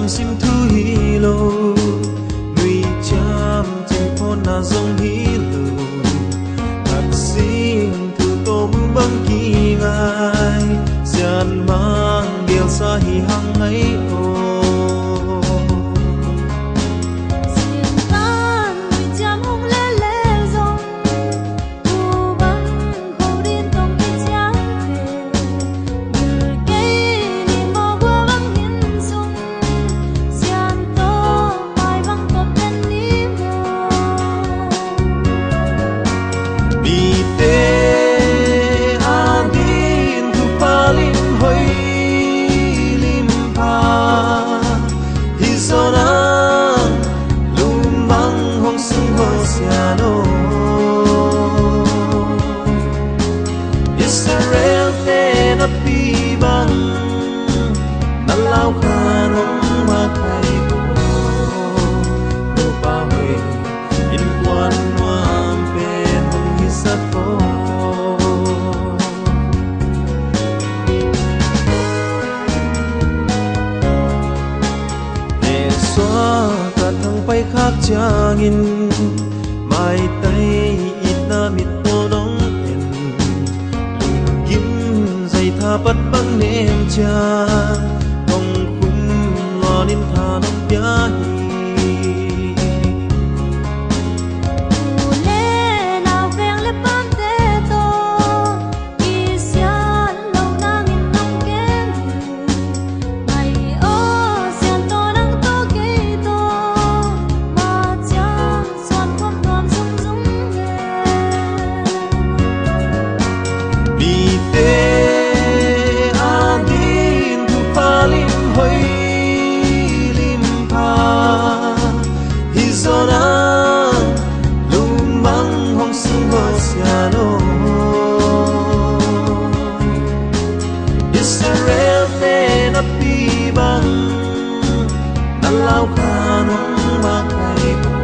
chăm sim thu hi lo người chăm chân phone na dòng hi lo thật xin thu tôm băng kỳ ngai gian mang điều xa hi hăng ấy ô Israel te na pi bang na lao kha nong ma kai ko no pa hoi in quan nuam pe hong hi sa ko te xóa ta thang pai khak changin mai tay ít na mit po nong tha bắt băng nêm cha không khung lo nín tha nông giá Israel te na pi bang na lao kha nong ma kai ko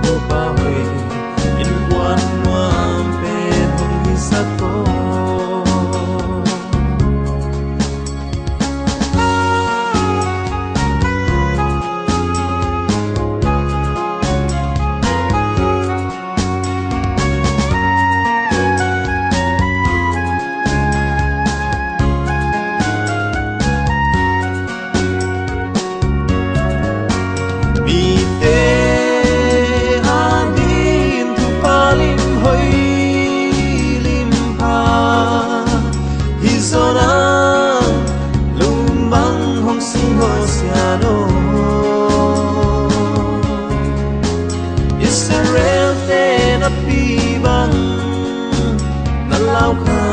no pa hoi in quan nuam pe hong hi sa ko Israel te na pi bang na lao kha